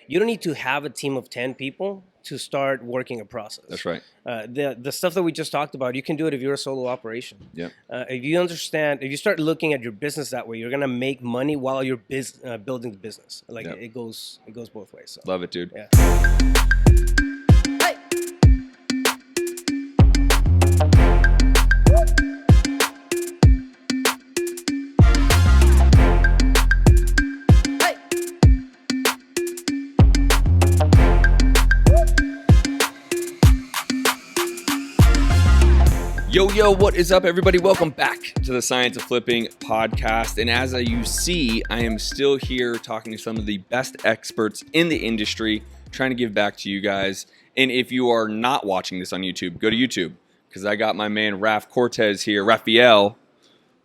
You don't need to have a team of 10 people to start working a process. That's right. The stuff that we just talked about, you can do it if you're a solo operation. Yeah. If you start looking at your business that way, you're gonna make money while you're building the business. Like it goes both ways. So. Love it, dude. Yeah. Yo, what is up, everybody? Welcome back to the Science of Flipping podcast. And as you see, I am still here talking to some of the best experts in the industry, trying to give back to you guys. And if you are not watching this on YouTube, go to YouTube, because I got my man Cortez here, Rafael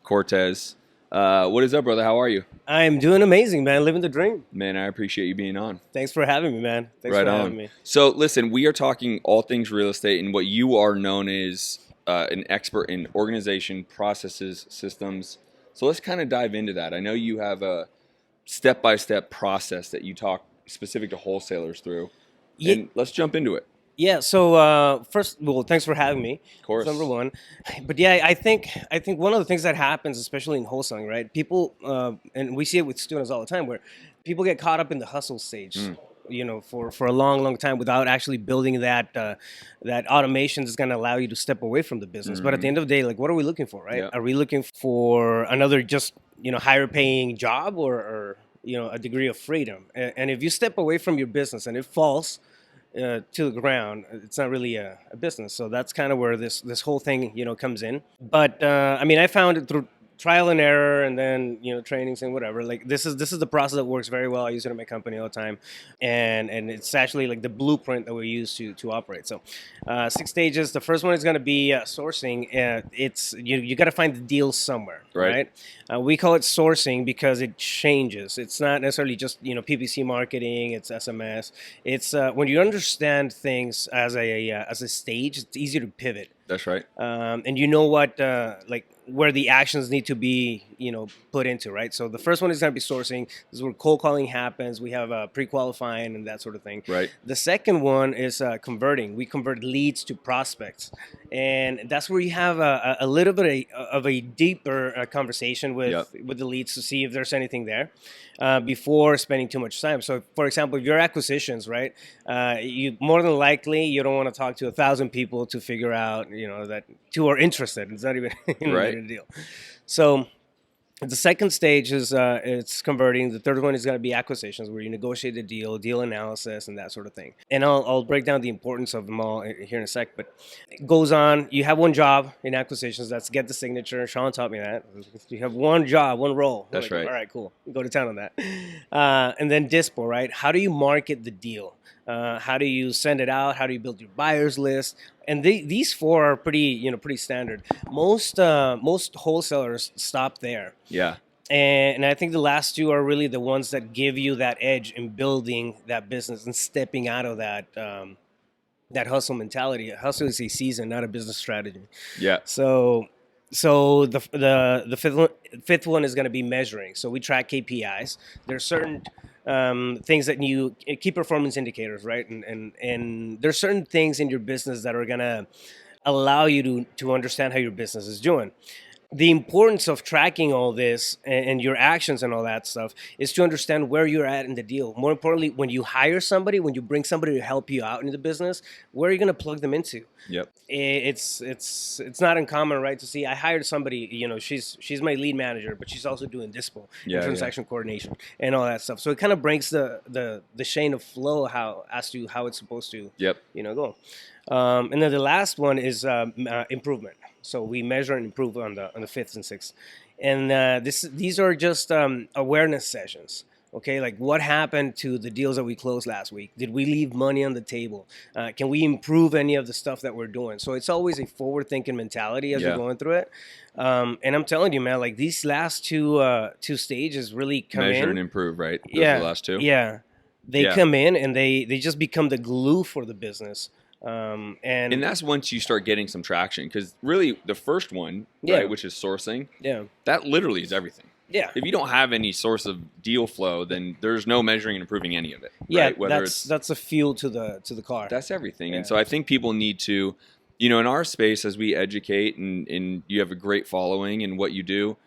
Cortez. What is up, brother? How are you? I'm doing amazing, man. Living the dream. Man, I appreciate you being on. Thanks for having me, man. Thanks for having me. So listen, we are talking all things real estate, and what you are known as an expert in organization, processes, systems. So let's kind of dive into that. I know you have a step-by-step process that you talk specific to wholesalers through. Yeah. And let's jump into it. Yeah. So first, well, thanks for having me. Of course. That's number one. But yeah, I think one of the things that happens, especially in wholesaling, right? People, and we see it with students all the time, where people get caught up in the hustle stage. You know, for a long time without actually building that automation that's going to allow you to step away from the business. But at the end of the day, like, what are we looking for, right? Yeah. Are we looking for another just, higher paying job or a degree of freedom? And if you step away from your business and it falls to the ground, it's not really a business. So that's kind of where this whole thing, comes in. But I found it through trial and error, and then trainings and whatever. Like this is the process that works very well. I use it in my company all the time, and it's actually like the blueprint that we use to operate. So 6 stages. The first one is going to be sourcing. It's you got to find the deal somewhere, right? We call it sourcing because it changes. It's not necessarily just PPC marketing. It's SMS. It's when you understand things as a stage, it's easier to pivot. That's right. And you know what where the actions need to be, put into, right? So the first one is going to be sourcing. This is where cold calling happens. We have pre-qualifying and that sort of thing. Right. The second one is converting. We convert leads to prospects. And that's where you have a little bit of a deeper conversation with the leads to see if there's anything there before spending too much time. So, for example, if your acquisitions, right, you more than likely, you don't want to talk to 1,000 people to figure out, that 2 are interested. It's not even a deal. So the second stage is it's converting. The third one is going to be acquisitions, where you negotiate the deal analysis, and that sort of thing. And I'll break down the importance of them all here in a sec. But it goes on. You have one job in acquisitions. That's get the signature. Sean taught me that. You have one job, one role. That's right. All right, cool. Go to town on that. And then dispo, right? How do you market the deal? How do you send it out? How do you build your buyers list? And these 4 are pretty standard. Most wholesalers stop there. Yeah. And I think the last 2 are really the ones that give you that edge in building that business and stepping out of that hustle mentality. Hustle is a season, not a business strategy. Yeah. So the fifth one is going to be measuring. So we track KPIs. There's certain things that you key performance indicators, right? And there's certain things in your business that are going to allow you to understand how your business is doing. The importance of tracking all this and your actions and all that stuff is to understand where you're at in the deal. More importantly, when you hire somebody, when you bring somebody to help you out in the business, where are you going to plug them into? Yep. It's not uncommon, right, to see I hired somebody, she's my lead manager, but she's also doing dispo, transaction coordination, and all that stuff. So it kind of breaks the chain of flow as to how it's supposed to go. And then the last one is improvement. So we measure and improve on the 5th and 6th, and these are just awareness sessions. Okay, like what happened to the deals that we closed last week? Did we leave money on the table? Can we improve any of the stuff that we're doing? So it's always a forward-thinking mentality as you're going through it. And I'm telling you, man, like these last two stages really come in. Measure and improve, right? Those are the last 2. Yeah, they come in and they just become the glue for the business. And that's once you start getting some traction, because really the first one, right, which is sourcing, that literally is everything. Yeah. If you don't have any source of deal flow, then there's no measuring and improving any of it. Yeah, right? Whether that's a fuel to the car. That's everything. Yeah. And so I think people need to, in our space, as we educate and you have a great following in what you do,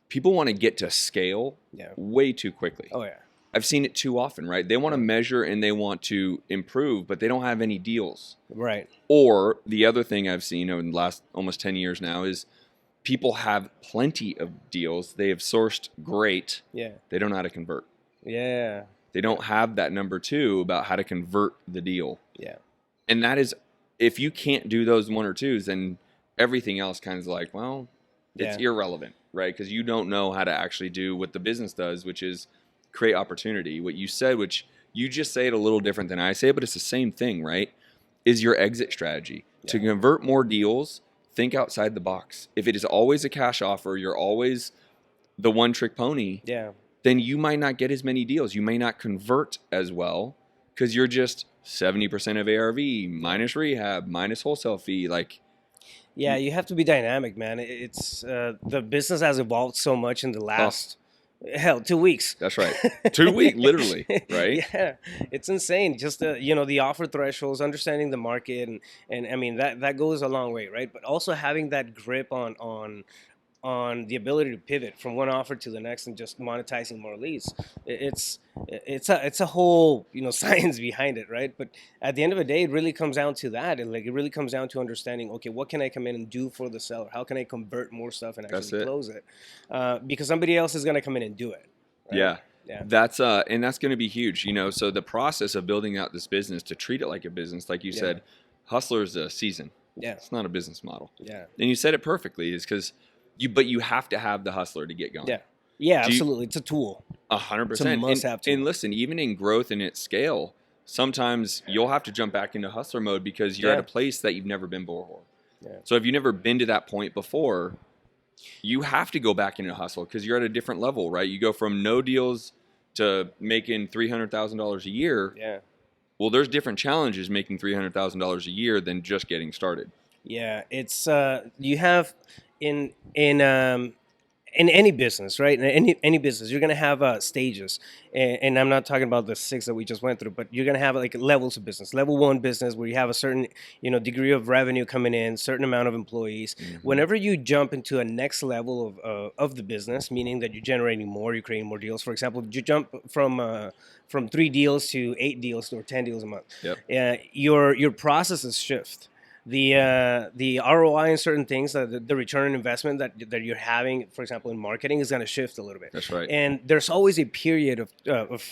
people want to get to scale way too quickly. Oh, yeah. I've seen it too often, right? They want to measure and they want to improve, but they don't have any deals. Right. Or the other thing I've seen in the last almost 10 years now is people have plenty of deals. They have sourced great. Yeah. They don't know how to convert. Yeah. They don't have that number 2 about how to convert the deal. Yeah. And that is, if you can't do those 1 or 2s, then everything else kind of like, well, it's irrelevant, right? Because you don't know how to actually do what the business does, which is create opportunity. What you said, which you just say it a little different than I say, but it's the same thing, right? Is your exit strategy. To convert more deals, think outside the box. If it is always a cash offer, you're always the one-trick pony, then you might not get as many deals. You may not convert as well because you're just 70% of ARV minus rehab, minus wholesale fee. Like, yeah, you have to be dynamic, man. It's the business has evolved so much in the last 2 weeks. That's right. 2 weeks, literally, right? Yeah, it's insane. Just the offer thresholds, understanding the market, and I mean that goes a long way, right? But also having that grip on the ability to pivot from one offer to the next and just monetizing more leads. It's a whole science behind it, right? But at the end of the day, it really comes down to that, and it really comes down to understanding, okay, what can I come in and do for the seller? How can I convert more stuff and actually close it? Because somebody else is going to come in and do it. Right? Yeah. That's going to be huge. So the process of building out this business to treat it like a business, like you said, hustler is a season. Yeah, it's not a business model. Yeah, and you said it perfectly. Is because you have to have the hustler to get going. Yeah, absolutely. It's a tool. 100%. It's a must-have tool. And listen, even in growth and its scale, sometimes you'll have to jump back into hustler mode because you're at a place that you've never been before. Yeah. So if you've never been to that point before, you have to go back into hustle because you're at a different level, right? You go from no deals to making $300,000 a year. Yeah. Well, there's different challenges making $300,000 a year than just getting started. Yeah, it's you have in any business, right? In any business, you're gonna have stages, and I'm not talking about the 6 that we just went through, but you're gonna have like levels of business. Level 1 business, where you have a certain degree of revenue coming in, certain amount of employees. Mm-hmm. Whenever you jump into a next level of the business, meaning that you're generating more, you're creating more deals. For example, you jump from 3 deals to 8 deals or 10 deals a month. Yep. Your processes shift. The ROI in certain things, the return on investment that you're having, for example, in marketing, is going to shift a little bit. That's right. And there's always a period of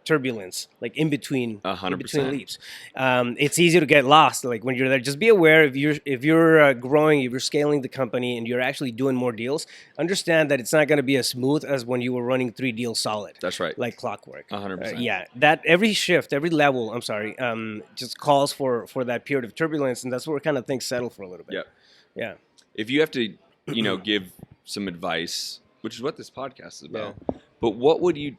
turbulence, like in between 100% leaps. It's easy to get lost, like when you're there. Just be aware if you're growing, if you're scaling the company, and you're actually doing more deals. Understand that it's not going to be as smooth as when you were running 3 deals solid. That's right. Like clockwork. 100%. That every shift, every level, just calls for that period of turbulence, and that's where kind of things settle for a little bit. Yeah. If you have to, give some advice, which is what this podcast is about, but what would you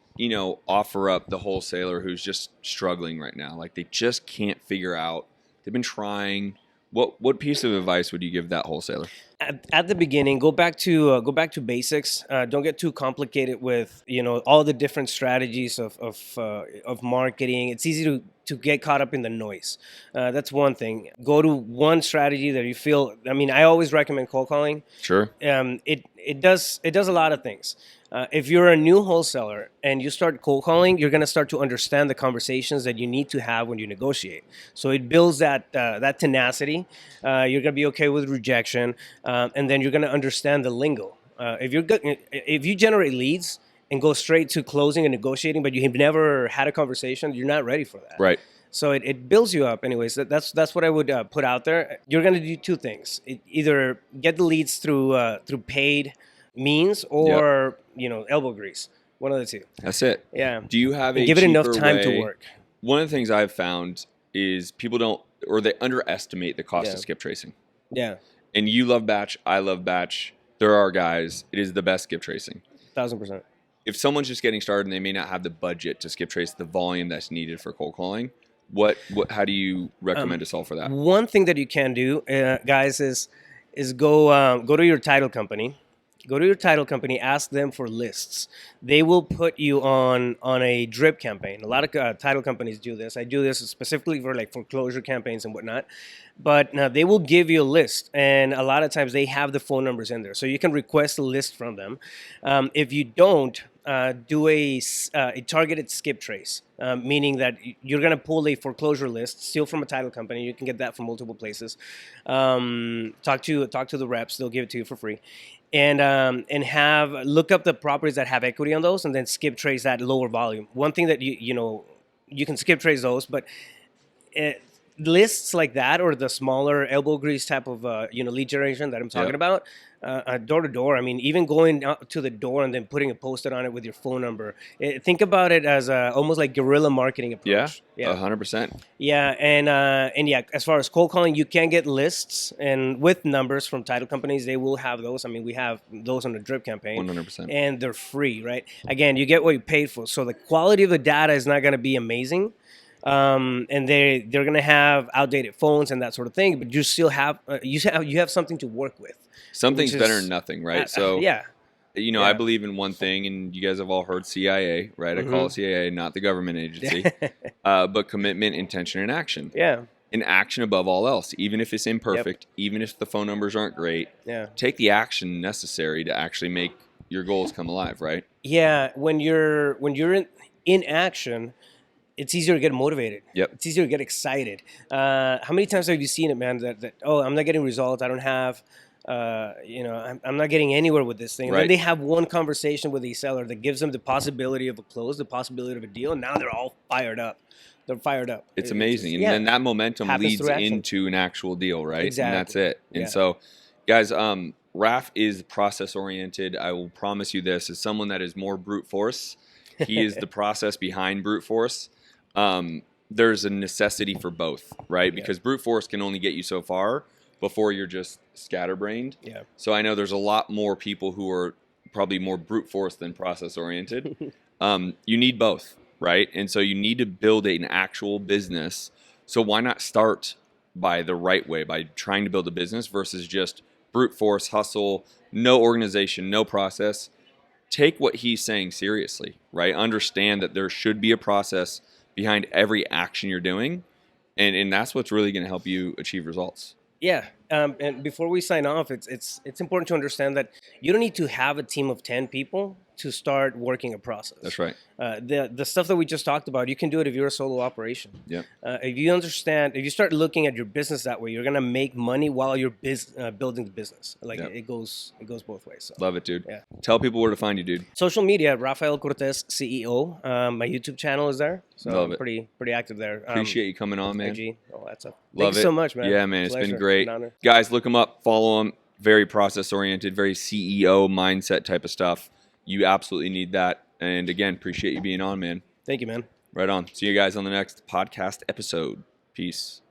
offer up the wholesaler who's just struggling right now? Like they just can't figure out, they've been trying. What piece of advice would you give that wholesaler? At the beginning, go back to basics. Don't get too complicated with all the different strategies of marketing. It's easy to get caught up in the noise. That's one thing. Go to one strategy that you feel. I mean, I always recommend cold calling. Sure. It does a lot of things. If you're a new wholesaler and you start cold calling, you're going to start to understand the conversations that you need to have when you negotiate. So it builds that tenacity. You're going to be okay with rejection, and then you're going to understand the lingo. If you generate leads and go straight to closing and negotiating, but you have never had a conversation, you're not ready for that. Right. So it builds you up. Anyways, that's what I would put out there. You're going to do 2 things: either get the leads through paid means or elbow grease. One of the 2. That's it. Yeah. Do you have give it enough time to work? One of the things I've found is people don't, or they underestimate the cost of skip tracing. Yeah. And you love batch, I love batch. There are guys. It is the best skip tracing. 1,000%. If someone's just getting started and they may not have the budget to skip trace the volume that's needed for cold calling, how do you recommend to solve for that? One thing that you can do, guys, is go to your title company Go to your title company, ask them for lists. They will put you on a drip campaign. A lot of title companies do this. I do this specifically for like foreclosure campaigns and whatnot. But they will give you a list, and a lot of times they have the phone numbers in there, so you can request a list from them. If you don't, do a targeted skip trace, meaning that you're going to pull a foreclosure list, steal from a title company. You can get that from multiple places. Talk to the reps; they'll give it to you for free, and have look up the properties that have equity on those, and then skip trace that lower volume. One thing that you can skip trace those, but lists like that, or the smaller elbow grease type of lead generation that I'm talking about, door to door. I mean, even going out to the door and then putting a post-it on it with your phone number. Think about it as almost like guerrilla marketing approach. Yeah, 100%. Yeah, and yeah, as far as cold calling, you can get lists and with numbers from title companies. They will have those. I mean, we have those on the drip campaign, 100%, and they're free, right? Again, you get what you paid for. So the quality of the data is not going to be amazing. And they're going to have outdated phones and that sort of thing, but you still have you have something to work with. Something's better than nothing, right? So yeah, I believe in one thing, and you guys have all heard CIA, right? I call it CIA, not the government agency, but commitment, intention, and action. Yeah. And action above all else, even if it's imperfect, even if the phone numbers aren't great. Yeah. Take the action necessary to actually make your goals come alive, right? Yeah. When you're in action, it's easier to get motivated. Yep. It's easier to get excited. How many times have you seen it, man? That I'm not getting results. I don't have, I'm not getting anywhere with this thing. And then they have one conversation with a seller that gives them the possibility of a close, the possibility of a deal, and now they're all fired up. They're fired up. It's amazing, and then that momentum leads into an actual deal, right? Exactly. And that's it. And so, guys, Raf is process oriented. I will promise you this: as someone that is more brute force, he is the process behind brute force. There's a necessity for both, right? Because brute force can only get you so far before you're just scatterbrained. Yeah. So I know there's a lot more people who are probably more brute force than process oriented. You need both, right? And so you need to build an actual business. So why not start by the right way, by trying to build a business versus just brute force, hustle, no organization, no process. Take what he's saying seriously, right? Understand that there should be a process behind every action you're doing, and that's what's really going to help you achieve results. Yeah, and before we sign off, it's important to understand that you don't need to have a team of 10 people to start working a process. That's right. The stuff that we just talked about, you can do it if you're a solo operation. Yeah. If you start looking at your business that way, you're gonna make money while you're building the business. Like it goes both ways. So. Love it, dude. Yeah. Tell people where to find you, dude. Social media, Rafael Cortez, CEO. My YouTube channel is there, so Love I'm it. pretty active there. Appreciate you coming on, man. IG, all that stuff. Love Thank you so much, man. Yeah, man, it's Pleasure. been great. An honor. Guys, look him up, follow him. Very process oriented, very CEO mindset type of stuff. You absolutely need that. And again, appreciate you being on, man. Thank you, man. Right on. See you guys on the next podcast episode. Peace.